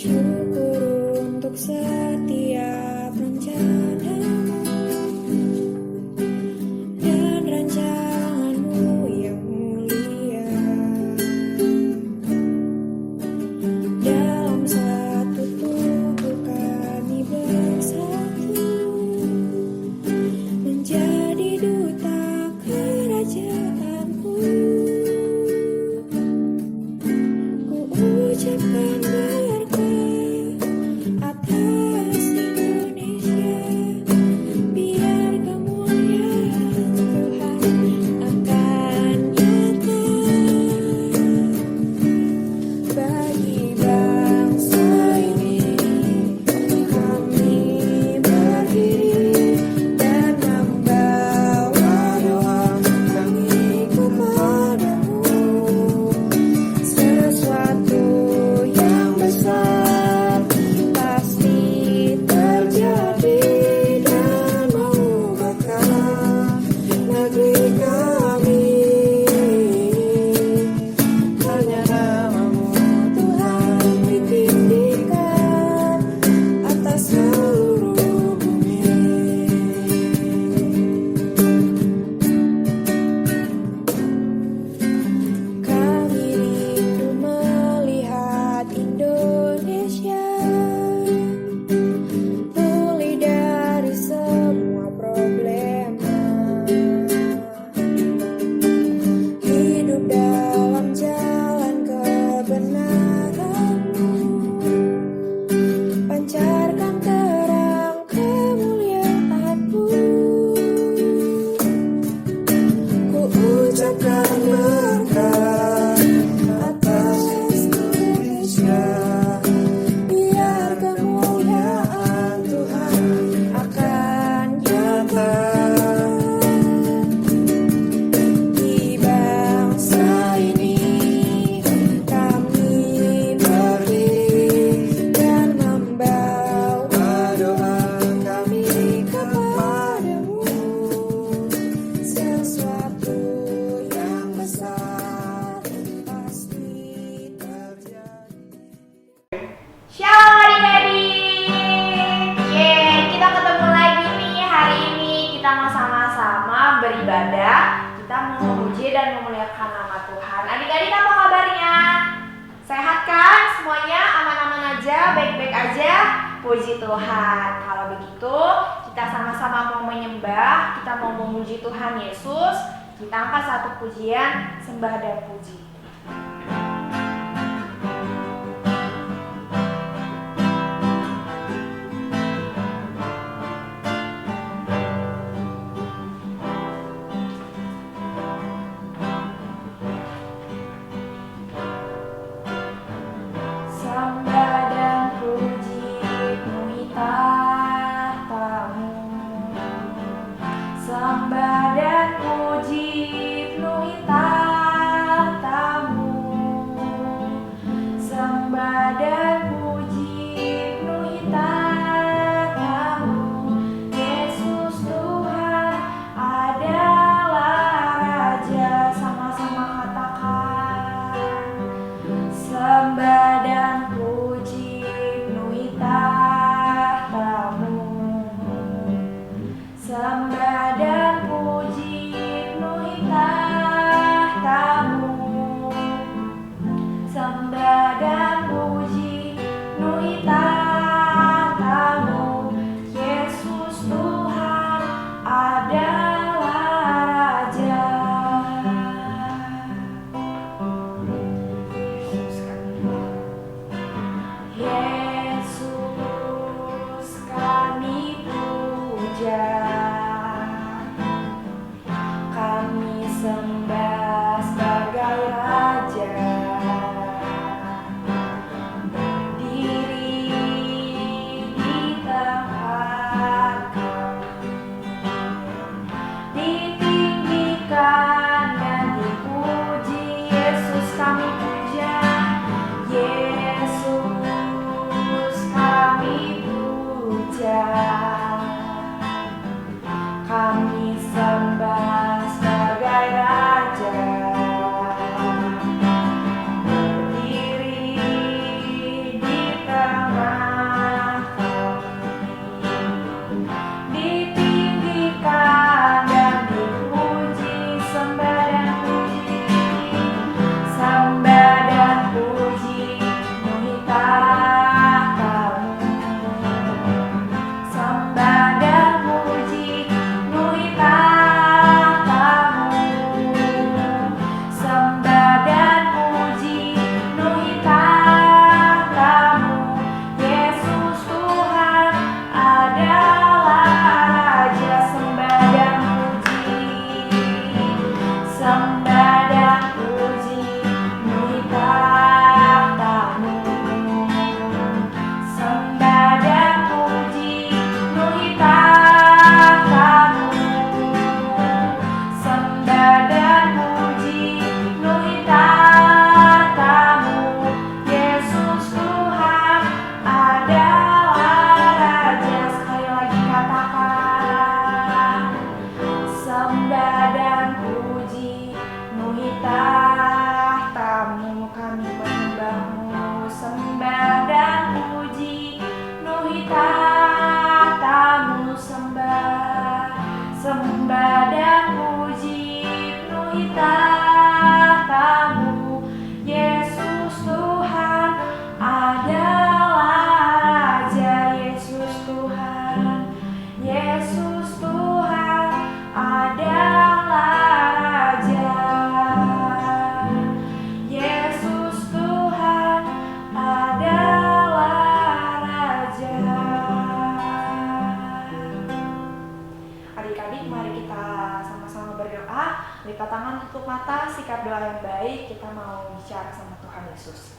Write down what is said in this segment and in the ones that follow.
Syukur untuk setiap rencanamu dan rancanganmu yang mulia. Dalam satu tubuh kami bersatu menjadi duta kerajaanmu. Ku ucapkan berkat atas Indonesia, biar kemuliaan Tuhan akan nyata bagi bangsa ini. Kami berdiri dan membawa doa kami kepadamu. Sesuatu yang besar pasti terjadi dan mengubahkan negeri kami. Hanya namamu Tuhan ditinggikan atas seluruh bumi. Kami rindu melihat Indonesia pulih dari semua problema, hidup dalam jalan kebenaran-Mu, pancarkan terang kemuliaan-Mu. Ku ucapkan berkat atas Indonesia, biar kemuliaan Tuhan akan nyata di bangsa ini. Kami berdiri dan membawa doa kami kepadamu. Sesuatu yang besar pasti terjadi. Shalom adik-adik. Kita ketemu lagi nih hari ini. Kita mau sama-sama beribadah. Kita mau memuji dan memuliakan nama Tuhan. Adik-adik apa kabarnya? Sehat kan? Semuanya aman-aman aja, baik-baik aja? Puji Tuhan. Kalau begitu, kita sama-sama mau menyembah, kita mau memuji Tuhan Yesus. Kita angkat satu pujian, sembah dan puji. Sembah dan puji penuhi tahta-Mu. Sembah dan puji penuhi tahta-Mu. bersikap doa yang baik, kita mau bicara sama Tuhan Yesus.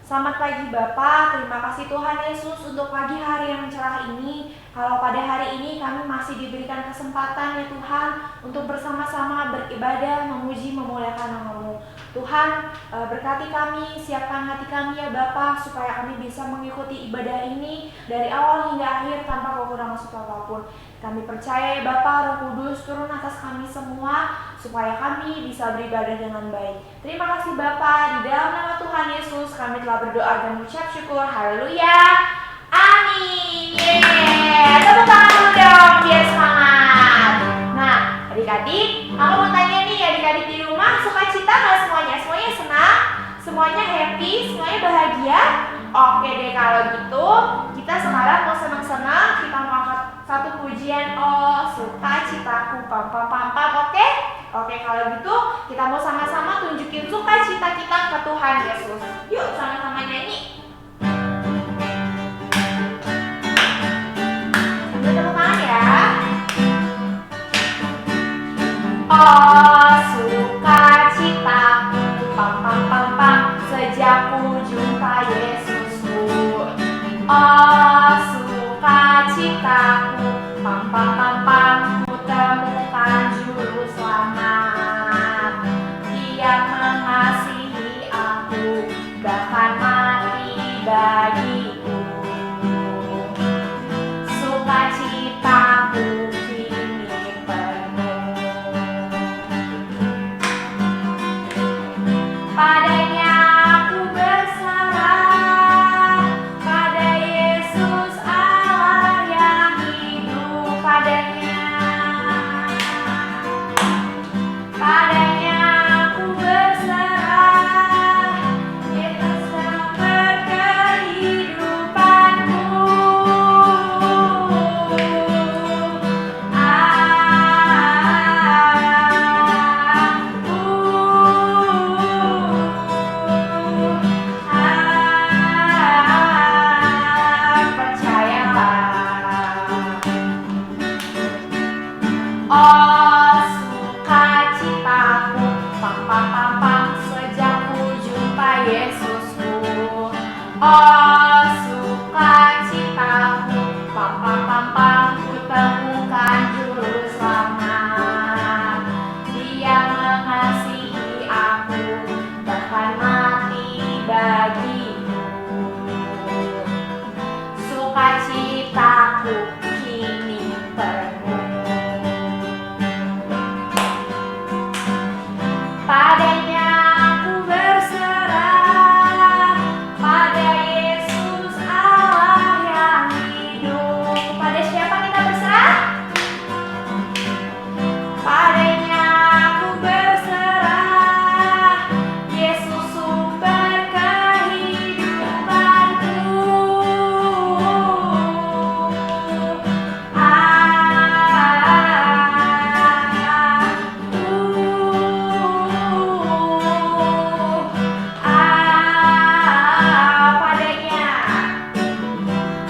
Selamat pagi Bapak, terima kasih Tuhan Yesus untuk pagi hari yang cerah ini. Kalau pada hari ini kami masih diberikan kesempatan ya Tuhan untuk bersama-sama beribadah, memuji, memuliakan nama-Mu. Tuhan, berkati kami, siapkan hati kami ya Bapak, supaya kami bisa mengikuti ibadah ini dari awal hingga akhir tanpa kekurangan apapun. Kami percaya ya Bapak, Roh Kudus turun atas kami semua, supaya kami bisa beribadah dengan baik. Terima kasih Bapak, di dalam nama Tuhan Yesus kami telah berdoa dan mengucap syukur. Haleluya, amin. Yeay, tepuk tangan dulu dong biar semangat. Nah, adik-adik, aku mau tanya nih, adik-adik di rumah sukacita nggak semuanya? Semuanya senang? Semuanya happy? Semuanya bahagia? Oke deh, kalau gitu kita sekarang mau senang-senang, kita mau angkat satu pujian. Oh, sukacitaku, pam pam pam pam. Oke? Oke, kalau gitu kita mau sama-sama tunjukin sukacita kita ke Tuhan Yesus. Yuk sama-sama nyanyi. Sambil tepuk tangan ya. Oh, sukacitaku, pam pam pam pam, sejak ku jumpa Yesusku. Oh, sukacitaku, pam pam pam pam, ku temukan juru selamat. Dia mengasihi aku, bahkan mati bagiku. Sukacitaku kini penuh. Padanya aku berserah, pada Yesus Allah yang hidup. Padanya aku berserah, Yesus sumber kehidupanku. Percayalah. Oh, sukacitaku, pam pam pam pam, sejak ku jumpa Yesusku. Oh, sukacitaku, pam pam pam pam, ku temukan juru selamat. Dia mengasihi aku, bahkan mati bagiku. Sukacitaku kini penuh. Padanya aku berserah, pada Yesus Allah yang hidup. Pada siapa kita berserah? Padanya aku berserah, Yesus sumber kehidupanku.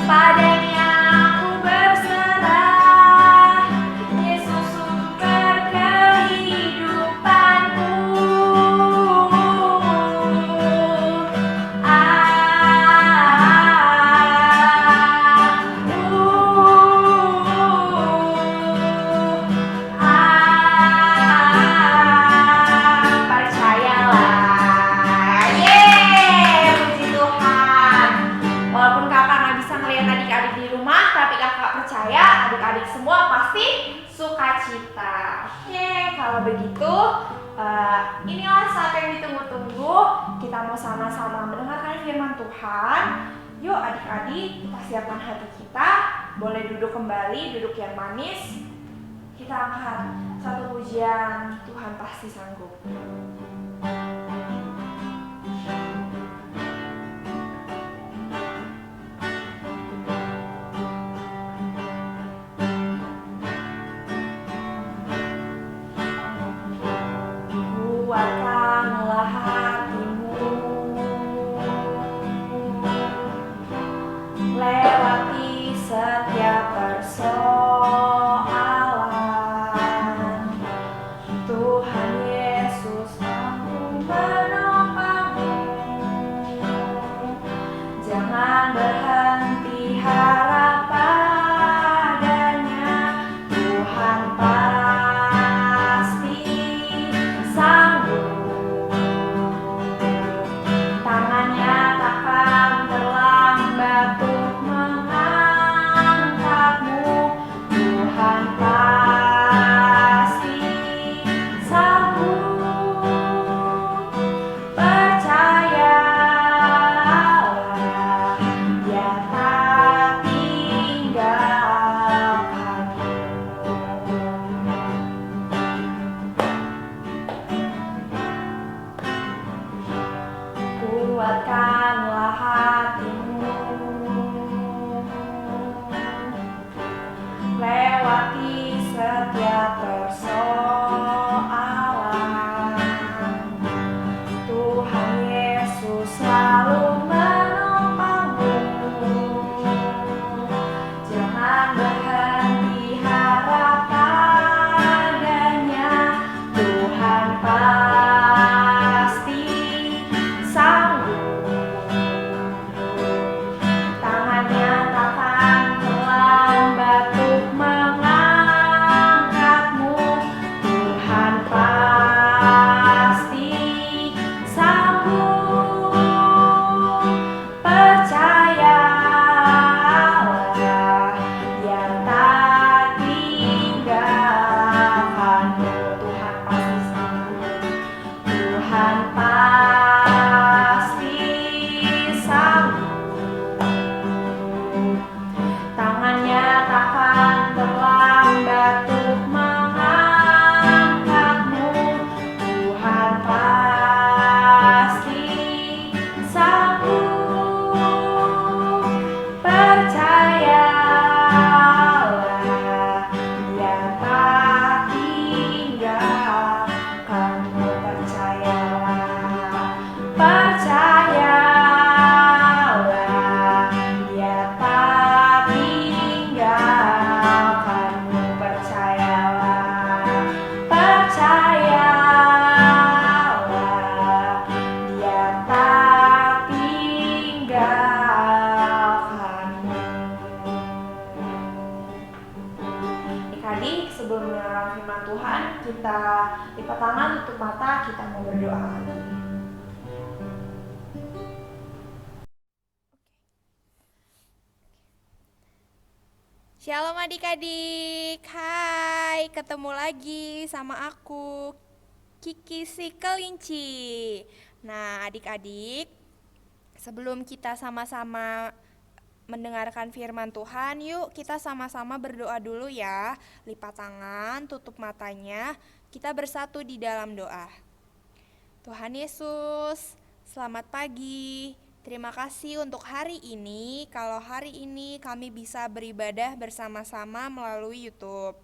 Padanya aku berserah, Yesus sumber kehidupanku. Percayalah. Yeay, puji Tuhan. Walaupun kakak nggak bisa ngeliat adik-adik di rumah, tapi kakak percaya adik-adik semua pasti sukacita. Oke, kalau begitu inilah saat yang ditunggu-tunggu. Kita mau sama-sama mendengarkan firman Tuhan. Yuk adik-adik, kita siapkan hati kita. Boleh duduk kembali, duduk yang manis. Kita angkat satu pujian, Tuhan pasti sanggup. Kuatkanlah hatimu, lewati setiap persoalan. Tuhan Yesus kita lipat tangan, tutup mata, kita mau berdoa lagi. Shalom adik-adik, hai, ketemu lagi sama aku, Kiki si kelinci. Nah adik-adik, sebelum kita sama-sama mendengarkan firman Tuhan, yuk kita sama-sama berdoa dulu ya. Lipat tangan, tutup matanya, kita bersatu di dalam doa. Tuhan Yesus, selamat pagi. Terima kasih untuk hari ini. Kalau hari ini kami bisa beribadah bersama-sama melalui YouTube.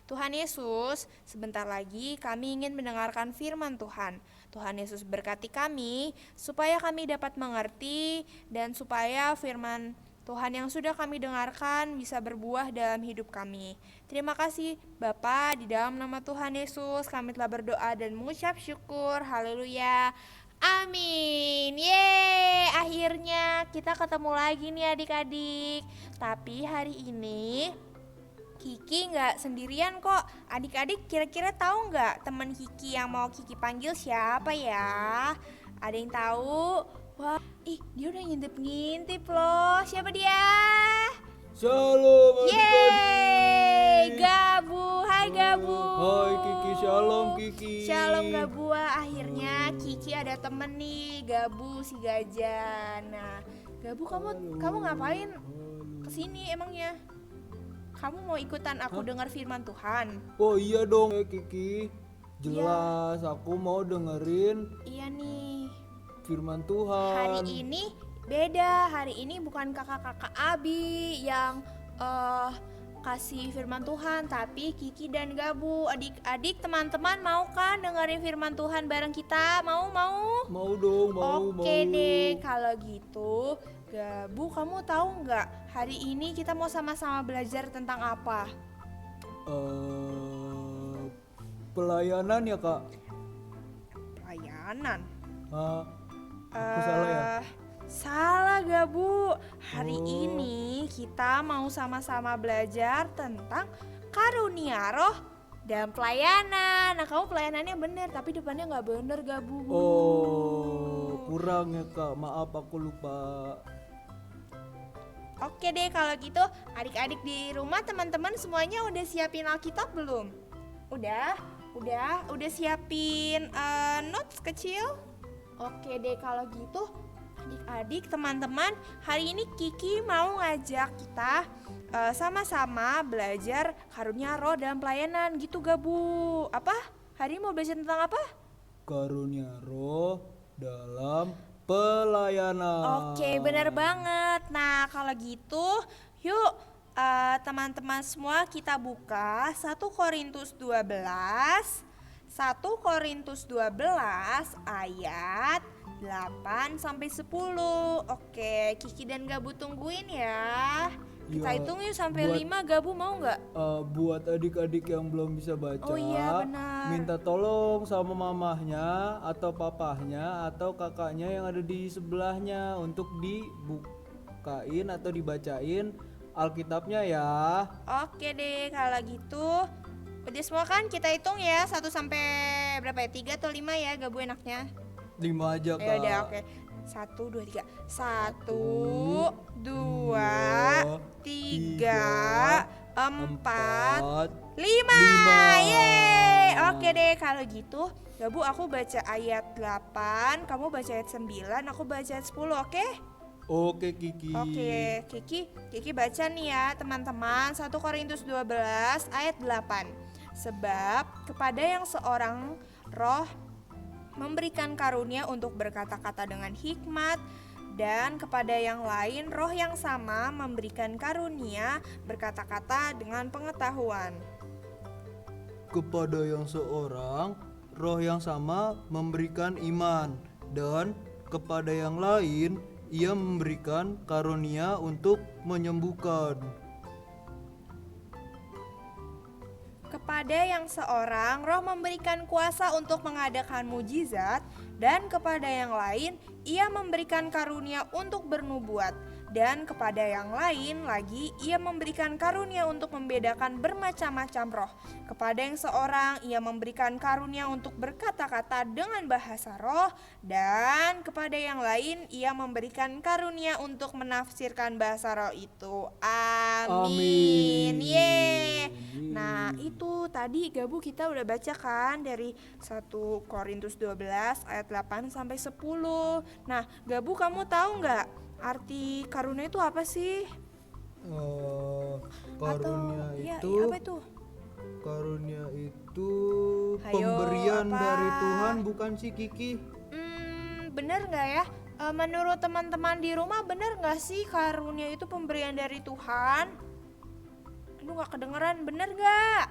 Tuhan Yesus, sebentar lagi kami ingin mendengarkan firman Tuhan. Tuhan Yesus berkati kami supaya kami dapat mengerti dan supaya firman Tuhan yang sudah kami dengarkan bisa berbuah dalam hidup kami. Terima kasih Bapa, di dalam nama Tuhan Yesus kami telah berdoa dan mengucap syukur. Haleluya. Amin. Yeay, akhirnya kita ketemu lagi nih adik-adik. Tapi hari ini Kiki gak sendirian kok. Adik-adik kira-kira tahu gak teman Kiki yang mau Kiki panggil siapa ya? Ada yang tahu? Wah, dia udah ngintip-ngintip loh. Siapa dia? Shalom adik-adik. Yeay, Gabu. Hai Gabu. Hai Kiki, shalom Kiki. Shalom Gabu. Akhirnya Kiki ada temen nih, Gabu si gajah. Nah, Gabu kamu ngapain kesini emangnya? Kamu mau ikutan aku dengar firman Tuhan? Oh iya dong Kiki. Jelas aku mau dengerin Iya nih. firman Tuhan. Hari ini beda. Hari ini bukan kakak-kakak Abi yang kasih firman Tuhan, tapi Kiki dan Gabu. Adik-adik, teman-teman mau kan dengerin firman Tuhan bareng kita? Mau? Mau dong, mau. Oke deh, kalau gitu Gabu, kamu tahu nggak hari ini kita mau sama-sama belajar tentang apa? Pelayanan ya Kak? Pelayanan? Aku salah ya? Salah Gabu. Hari ini kita mau sama-sama belajar tentang karunia roh dan pelayanan. Nah kamu pelayanannya bener, tapi depannya nggak bener Gabu. Kurang ya Kak, maaf aku lupa. Oke deh kalau gitu adik-adik di rumah teman-teman semuanya udah siapin Alkitab belum? Udah siapin notes kecil? Oke deh kalau gitu adik-adik teman-teman, hari ini Kiki mau ngajak kita sama-sama belajar karunia roh dan pelayanan gitu Gabu. Apa? Hari ini mau belajar tentang apa? Karunia roh dalam pelayanan. Oke, benar banget. Nah, kalau gitu, yuk teman-teman semua kita buka 1 Korintus 12. 1 Korintus 12 ayat 8 sampai 10. Oke, Kiki dan Gabu tungguin ya. Kita Ya, hitung yuk sampai 5. Gabu mau nggak? Buat adik-adik yang belum bisa baca, Oh iya, benar. minta tolong sama mamahnya atau papahnya atau kakaknya yang ada di sebelahnya untuk dibukain atau dibacain Alkitabnya ya. Oke deh, kalau gitu udah semua kan kita hitung ya 1 sampai berapa ya? 3 atau 5 ya Gabu enaknya? 5 aja Kak. Ya udah oke. 1 2 3. 1 2 3 4 5. Yeay. Oke deh kalau gitu. Gabu aku baca ayat 8, kamu baca ayat 9, aku baca ayat 10, oke? Oke Kiki. Oke, Kiki baca nih ya teman-teman. 1 Korintus 12 ayat 8. Sebab kepada yang seorang roh memberikan karunia untuk berkata-kata dengan hikmat, dan kepada yang lain roh yang sama memberikan karunia berkata-kata dengan pengetahuan. Kepada yang seorang roh yang sama memberikan iman, dan kepada yang lain ia memberikan karunia untuk menyembuhkan. Kepada yang seorang roh memberikan kuasa untuk mengadakan mujizat, dan kepada yang lain ia memberikan karunia untuk bernubuat, Dan kepada yang lain lagi ia memberikan karunia untuk membedakan bermacam-macam roh. Kepada yang seorang ia memberikan karunia untuk berkata-kata dengan bahasa roh. Dan kepada yang lain ia memberikan karunia untuk menafsirkan bahasa roh itu. Amin. Yeay. Nah itu tadi Gabu kita udah baca kan dari 1 Korintus 12 ayat 8 sampai 10. Nah Gabu kamu tahu nggak arti karunia itu apa sih? Karunia Iya, itu apa itu? karunia itu Hayo, pemberian apa? dari Tuhan, bukan sih Kiki? Bener nggak ya? Menurut teman-teman di rumah bener nggak sih karunia itu pemberian dari Tuhan? Aduh nggak kedengeran, bener nggak?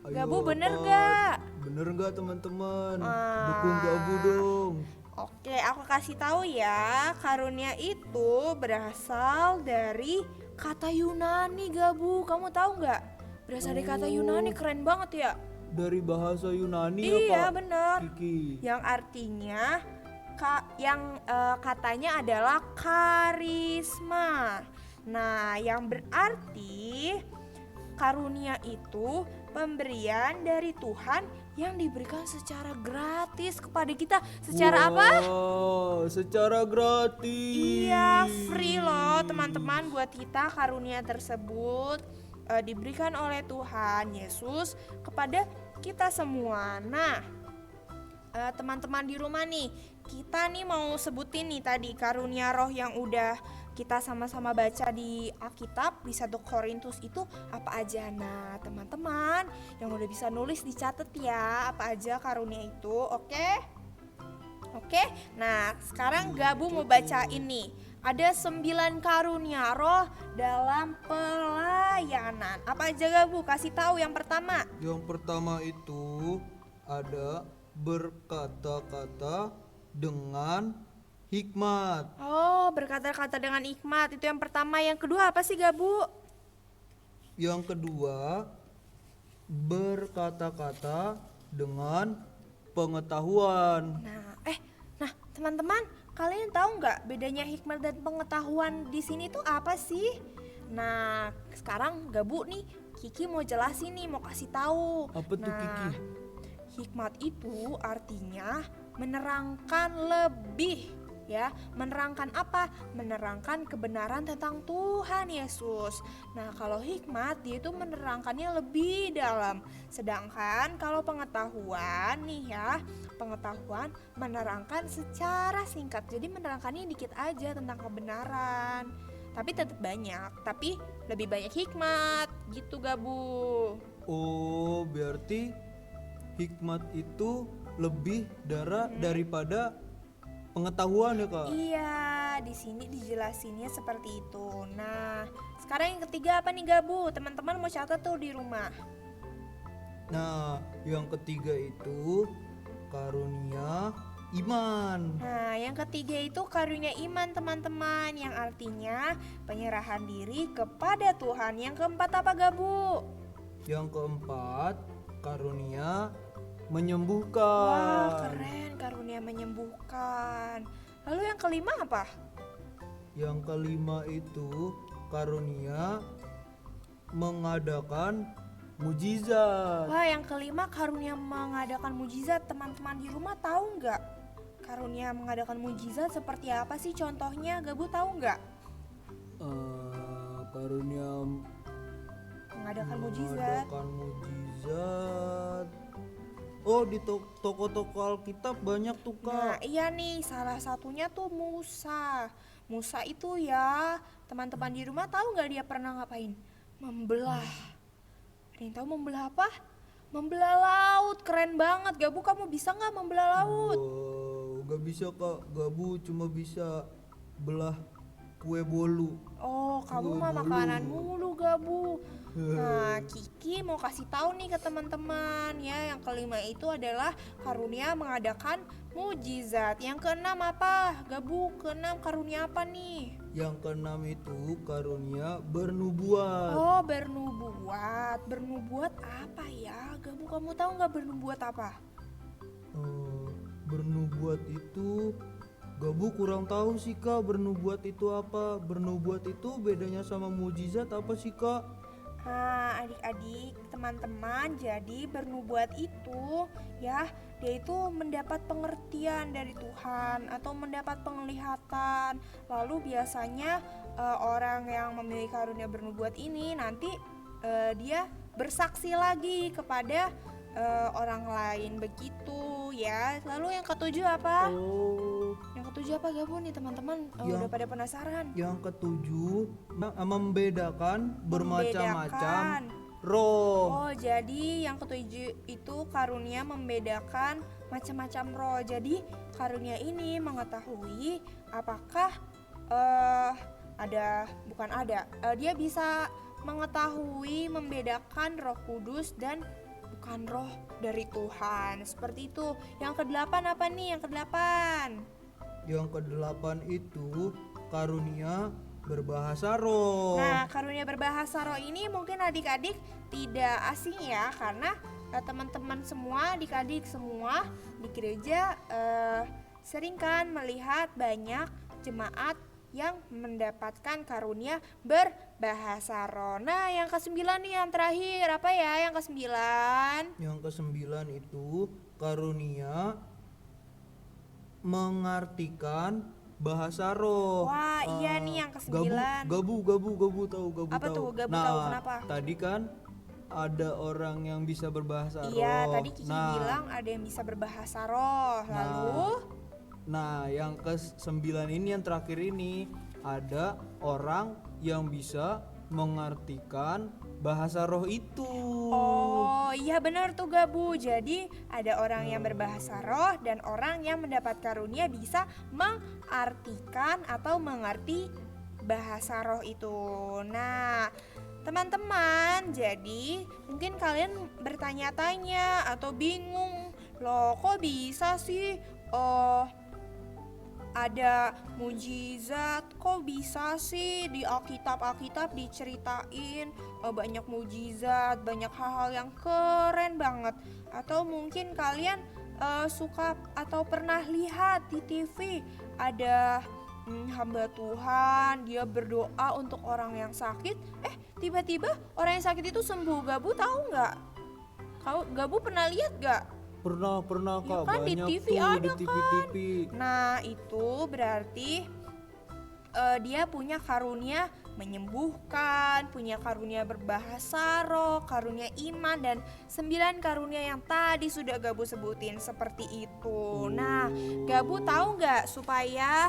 Ayo, Gabu bener apa? nggak? Bener nggak teman-teman? Ah. Dukung Gabu dong. Oke, aku kasih tahu ya, karunia itu berasal dari kata Yunani, Gabu. Kamu tahu nggak? Berasal dari kata Yunani, keren banget ya. Dari bahasa Yunani ya Iya, Kak bener. Kiki. Yang artinya katanya adalah karisma. Nah, yang berarti karunia itu pemberian dari Tuhan yang diberikan secara gratis kepada kita. Secara apa? Secara gratis. Iya, free loh teman-teman buat kita karunia tersebut diberikan oleh Tuhan Yesus kepada kita semua. Nah, teman-teman di rumah nih, kita nih mau sebutin nih tadi karunia roh yang udah kita sama-sama baca di Alkitab di 1 Korintus itu apa aja. Nah teman-teman yang udah bisa nulis dicatat ya apa aja karunia itu. Oke? Nah sekarang Gabu mau bacain nih. Ada 9 karunia roh dalam pelayanan. Apa aja Gabu? Kasih tahu yang pertama. Yang pertama itu ada berkata-kata dengan hikmat. Oh, berkata-kata dengan hikmat. Itu yang pertama. Yang kedua apa sih Gabu? Yang kedua, berkata-kata dengan pengetahuan. Nah, teman-teman, kalian tahu nggak bedanya hikmat dan pengetahuan di sini tuh apa sih? Nah, sekarang Gabu nih, Kiki mau jelasin nih, mau kasih tahu. Apa tuh Kiki? Hikmat itu artinya menerangkan lebih. Ya, menerangkan apa? Menerangkan kebenaran tentang Tuhan Yesus. Nah, kalau hikmat dia itu menerangkannya lebih dalam. Sedangkan kalau pengetahuan nih ya, pengetahuan menerangkan secara singkat. Jadi menerangkannya dikit aja tentang kebenaran. Tapi tetap banyak, tapi lebih banyak hikmat gitu Gabu. Oh, berarti hikmat itu lebih daripada pengetahuan ya Kak? Iya, di sini dijelasinnya seperti itu. Nah, sekarang yang ketiga apa nih Gabu? Teman-teman mau catat tuh di rumah. Nah, yang ketiga itu karunia iman. Nah, yang ketiga itu karunia iman teman-teman, yang artinya penyerahan diri kepada Tuhan. Yang keempat apa Gabu? Yang keempat, karunia menyembuhkan. Wah, keren, karunia menyembuhkan. Lalu yang kelima apa? Yang kelima itu karunia mengadakan mujizat. Wah, yang kelima karunia mengadakan mujizat. Teman-teman di rumah tahu nggak? Karunia mengadakan mujizat seperti apa sih contohnya? Gabu tahu nggak? Karunia Mengadakan mujizat. Oh, di toko-toko Alkitab banyak tuh Nah, Kak. iya nih, salah satunya tuh Musa. Musa itu ya, teman-teman di rumah tahu nggak dia pernah ngapain? Membelah. Ada yang tahu membelah apa? Membelah laut, keren banget. Gabu, kamu bisa nggak membelah laut? Wow, gak bisa Kak. Gabu cuma bisa belah kue bolu. Oh, kamu Kue mah bolu. makanan mulu, Gabu. Nah, Kiki mau kasih tahu nih ke teman-teman ya, yang kelima itu adalah karunia mengadakan mujizat. Yang keenam apa? Gabu, keenam karunia apa nih? Yang keenam itu karunia bernubuat. Oh, bernubuat. Bernubuat apa ya? Gabu, kamu tahu nggak bernubuat apa? Bernubuat itu Gabu kurang tahu sih Kak, bernubuat itu apa? Bernubuat itu bedanya sama mujizat apa sih Kak? Nah, adik-adik, teman-teman, jadi bernubuat itu ya, dia itu mendapat pengertian dari Tuhan atau mendapat penglihatan. Lalu biasanya orang yang memiliki karunia bernubuat ini nanti dia bersaksi lagi kepada orang lain begitu ya. Lalu yang ketujuh apa? Oh, Yang ketujuh apa Gabu nih teman-teman? Udah pada penasaran? yang ketujuh membedakan bermacam-macam Membedakan. roh. Oh, jadi yang ketujuh itu karunia membedakan macam-macam roh. Jadi karunia ini mengetahui apakah dia bisa mengetahui membedakan Roh Kudus dan bukan roh dari Tuhan. Seperti itu. Yang kedelapan apa nih? Yang kedelapan. Yang kedelapan itu karunia berbahasa roh. Nah, karunia berbahasa roh ini mungkin adik-adik tidak asing ya, karena teman-teman semua, adik-adik semua di gereja sering kan melihat banyak jemaat yang mendapatkan karunia berbahasa roh. Nah, yang kesembilan nih, yang terakhir apa ya? Yang kesembilan. Yang kesembilan itu karunia mengartikan bahasa roh. Wah, iya nih yang kesembilan. Gabu tahu gabu Apa tahu. tuh? Gabu Nah, tahu kenapa? tadi kan ada orang yang bisa berbahasa roh. Iya, tadi Kiki bilang ada yang bisa berbahasa roh. Lalu Nah, yang ke-9 ini, yang terakhir ini, ada orang yang bisa mengartikan bahasa roh itu. oh iya benar tuh Gabu. Jadi ada orang yang berbahasa roh dan orang yang mendapat karunia bisa mengartikan atau mengerti bahasa roh itu. Nah, teman-teman, jadi mungkin kalian bertanya-tanya atau bingung, loh kok bisa sih ada mujizat, kok bisa sih di Alkitab diceritain banyak mujizat, banyak hal-hal yang keren banget. Atau mungkin kalian suka atau pernah lihat di TV ada hamba Tuhan, dia berdoa untuk orang yang sakit, tiba-tiba orang yang sakit itu sembuh. Gabu tahu nggak? Gabu pernah lihat nggak? Pernah Ya Kak, kan, di banyak TV tuh ada di TV. Nah, itu berarti dia punya karunia menyembuhkan, punya karunia berbahasa roh, karunia iman, dan 9 karunia yang tadi sudah Gabu sebutin seperti itu. Nah, Gabu tahu nggak supaya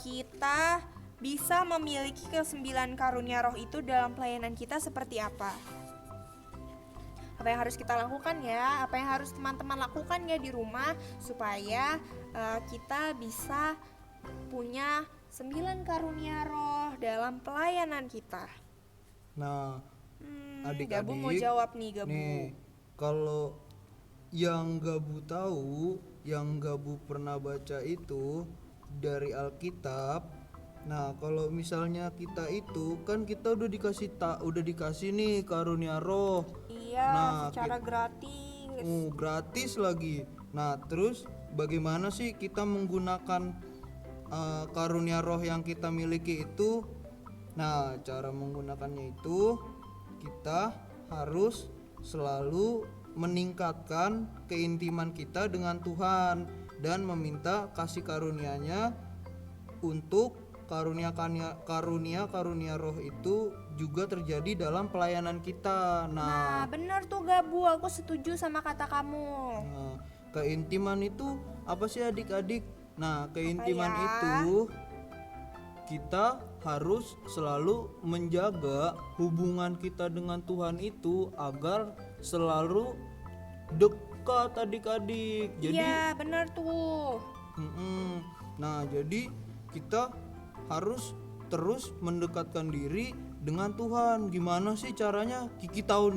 kita bisa memiliki ke-9 karunia roh itu dalam pelayanan kita seperti apa? Apa yang harus kita lakukan ya, apa yang harus teman-teman lakukan ya di rumah supaya kita bisa punya 9 karunia roh dalam pelayanan kita. Nah, adik-adik, Gabu mau jawab nih, Gabu. nih, kalau yang Gabu tahu, yang Gabu pernah baca itu dari Alkitab. Nah, kalau misalnya kita itu kan kita udah dikasih nih karunia roh. Iya, Nah, secara gratis. Gratis lagi. Nah, terus bagaimana sih kita menggunakan karunia roh yang kita miliki itu? Nah, cara menggunakannya itu kita harus selalu meningkatkan keintiman kita dengan Tuhan dan meminta kasih karunia-Nya untuk karunia roh itu juga terjadi dalam pelayanan kita. Nah, bener tuh Gabu, aku setuju sama kata kamu. Nah, keintiman itu apa sih adik-adik? Nah, keintiman ya? itu kita harus selalu menjaga hubungan kita dengan Tuhan itu agar selalu dekat adik-adik. Jadi Iya, bener tuh. Nah, jadi kita harus terus mendekatkan diri dengan Tuhan. Gimana sih caranya? Kiki tahu.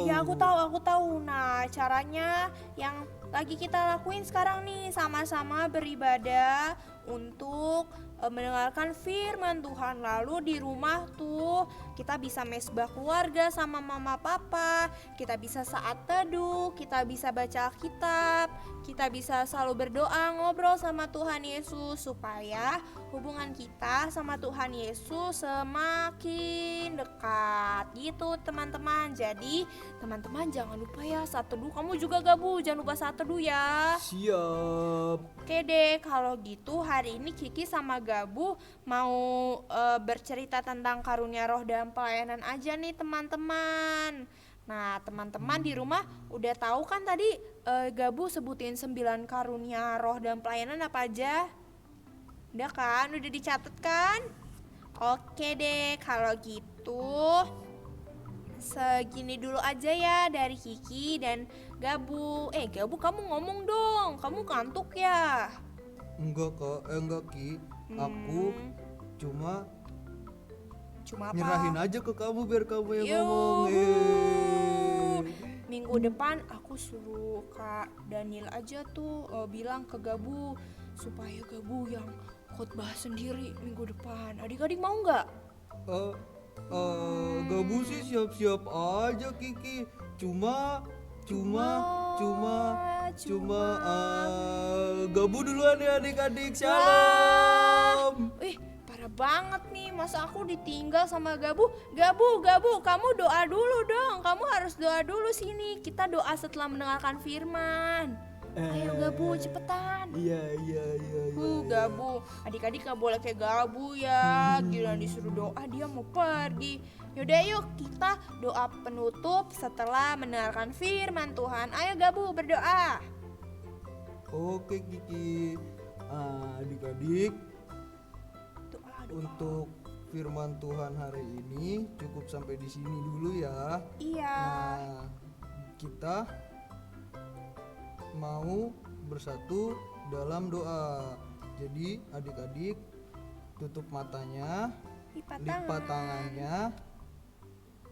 Ya, aku tahu. Nah, caranya yang lagi kita lakuin sekarang nih, sama-sama beribadah untuk mendengarkan firman Tuhan. Lalu di rumah tuh kita bisa mesbah keluarga sama mama papa, kita bisa saat teduh, kita bisa baca Alkitab, kita bisa selalu berdoa ngobrol sama Tuhan Yesus supaya hubungan kita sama Tuhan Yesus semakin dekat gitu teman-teman. Jadi teman-teman jangan lupa ya saat teduh, kamu juga Gabu jangan lupa saat teduh ya. Siap. Oke deh, kalau gitu hari ini Kiki sama Gabu mau bercerita tentang karunia roh dan pelayanan aja nih teman-teman. Nah teman-teman di rumah udah tahu kan tadi Gabu sebutin 9 karunia roh dan pelayanan apa aja? Udah kan? Udah dicatat kan? Oke deh, kalau gitu segini dulu aja ya dari Kiki dan Gabu. Gabu kamu ngomong dong, kamu kantuk ya? Enggak kak, enggak Ki. Aku cuma Cuma apa? nyerahin aja ke kamu biar kamu yang Yuhu. ngomong. Minggu depan aku suruh Kak Daniel aja tuh bilang ke Gabu supaya Gabu yang khotbah sendiri minggu depan. Adik-adik mau nggak? Gabu sih siap-siap aja Kiki. Cuma Gabu duluan ya adik-adik. Shalom. Wih, parah banget nih, masa aku ditinggal sama Gabu. Gabu, kamu doa dulu dong. Kamu harus doa dulu sini. Kita doa setelah mendengarkan firman. Ayo Gabu, cepetan. Iya. Gabu, adik-adik gak boleh kayak Gabu ya. Gila disuruh doa dia mau pergi. Yaudah yuk kita doa penutup setelah mendengarkan firman Tuhan. Ayo Gabu berdoa. Oke Kiki. Adik-adik, Doa. untuk firman Tuhan hari ini cukup sampai di sini dulu ya. Iya. Nah, kita mau bersatu dalam doa. Jadi adik-adik tutup matanya, lipat tangannya.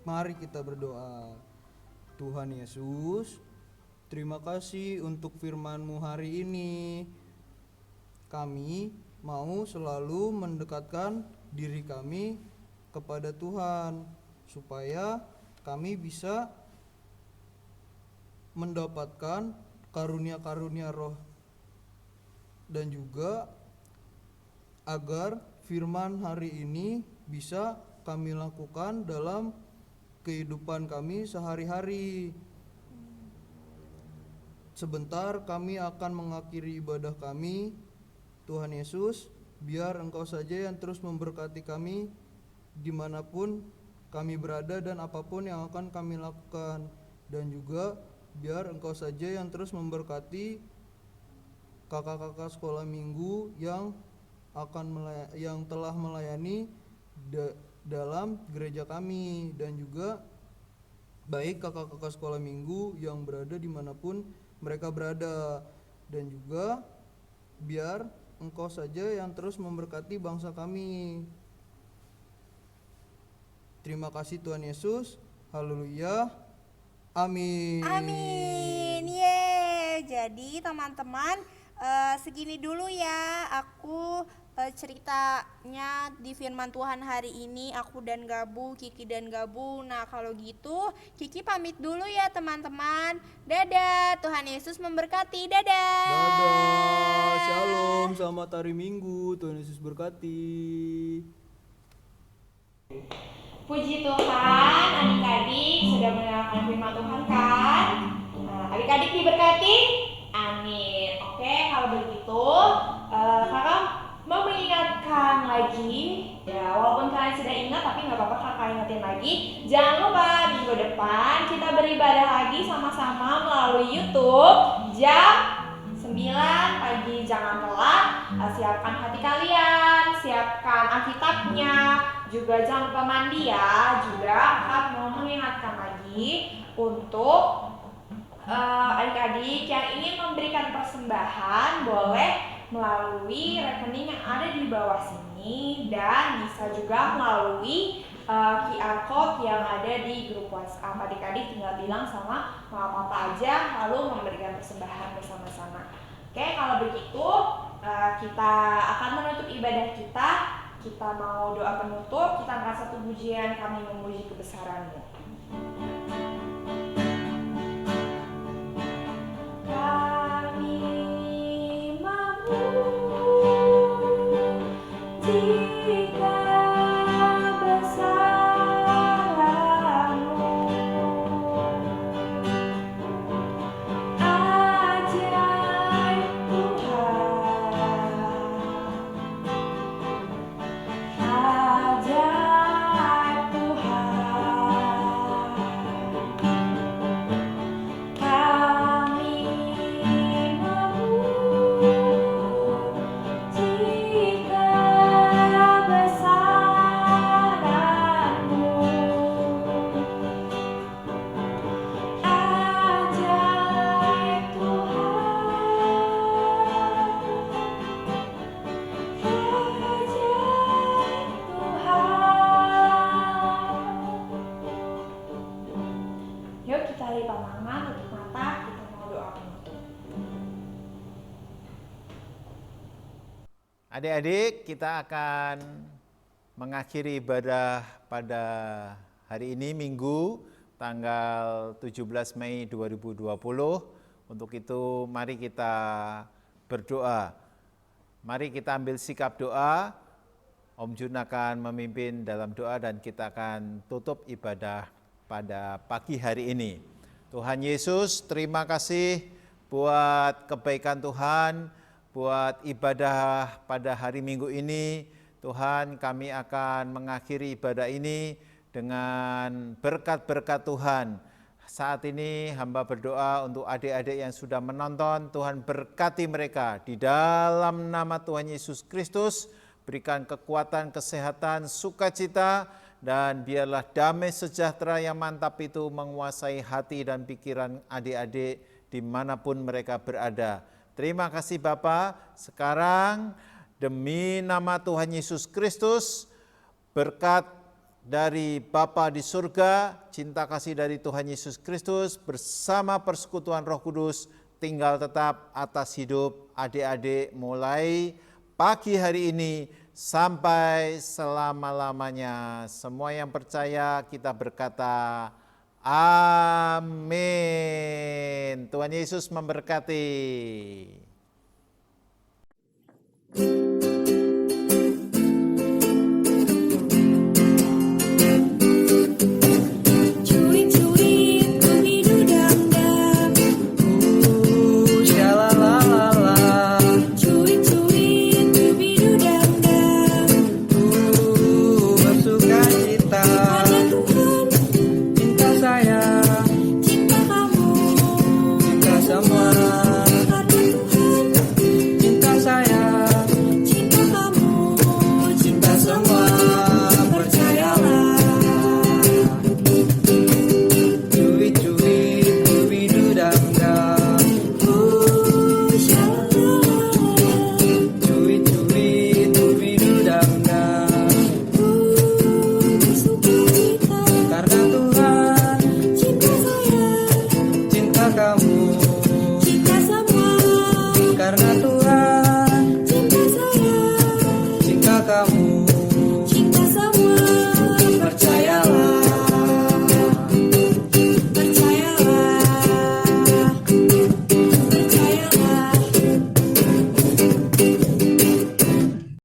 Mari kita berdoa. Tuhan Yesus, terima kasih untuk firman-Mu hari ini. Kami mau selalu mendekatkan diri kami kepada Tuhan supaya kami bisa mendapatkan karunia-karunia roh dan juga agar firman hari ini bisa kami lakukan dalam kehidupan kami sehari-hari. Sebentar kami akan mengakhiri ibadah kami. Tuhan Yesus, biar Engkau saja yang terus memberkati kami dimanapun kami berada dan apapun yang akan kami lakukan. Dan juga biar Engkau saja yang terus memberkati kakak-kakak sekolah minggu yang telah melayani dalam gereja kami, dan juga baik kakak-kakak sekolah minggu yang berada dimanapun mereka berada, dan juga biar Engkau saja yang terus memberkati bangsa kami. Terima kasih Tuhan Yesus. Haleluya. Amin. Amin. Yeay. Jadi teman-teman segini dulu ya aku ceritanya di firman Tuhan hari ini, aku dan Gabu, Kiki dan Gabu. Nah kalau gitu Kiki pamit dulu ya teman-teman. Dadah, Tuhan Yesus memberkati. Dadah. Dadah. Shalom. Selamat hari Minggu. Tuhan Yesus berkati. Puji Tuhan, adik-adik sudah mendengarkan firman Tuhan kan? Nah, adik-adik diberkati? Amin. Oke, kalau begitu kakak mau mengingatkan lagi, ya walaupun kalian sudah ingat tapi nggak apa-apa kakak ingetin lagi. Jangan lupa minggu depan kita beribadah lagi sama-sama melalui YouTube jam 9 pagi. Jangan telat, siapkan hati kalian, siapkan Alkitabnya, juga jangan lupa mandi ya. Juga kakak mau mengingatkan lagi untuk adik-adik yang ingin memberikan persembahan boleh melalui rekening yang ada di bawah sini, dan bisa juga melalui QR code yang ada di grup WhatsApp. Adik-adik tinggal bilang sama mama papa aja lalu memberikan persembahan bersama-sama. Oke, kalau begitu kita akan menutup ibadah kita. Kita mau doa penutup, kita angkat satu pujian, kami memuji kebesaran-Mu. Kami memuji Yuk kita lipat tangan, tutup mata, kita mau doa penutup. Adik-adik, kita akan mengakhiri ibadah pada hari ini Minggu tanggal 17 Mei 2020. Untuk itu mari kita berdoa. Mari kita ambil sikap doa. Om Jun akan memimpin dalam doa dan kita akan tutup ibadah pada pagi hari ini. Tuhan Yesus, terima kasih buat kebaikan Tuhan, buat ibadah pada hari Minggu ini. Tuhan, kami akan mengakhiri ibadah ini dengan berkat-berkat Tuhan. Saat ini hamba berdoa untuk adik-adik yang sudah menonton, Tuhan berkati mereka di dalam nama Tuhan Yesus Kristus. Berikan kekuatan, kesehatan, sukacita, dan biarlah damai sejahtera yang mantap itu menguasai hati dan pikiran adik-adik dimanapun mereka berada. Terima kasih Bapa. Sekarang demi nama Tuhan Yesus Kristus, berkat dari Bapa di surga, cinta kasih dari Tuhan Yesus Kristus bersama persekutuan Roh Kudus tinggal tetap atas hidup adik-adik mulai pagi hari ini sampai selama-lamanya. Semua yang percaya kita berkata amin. Tuhan Yesus memberkati. Kamu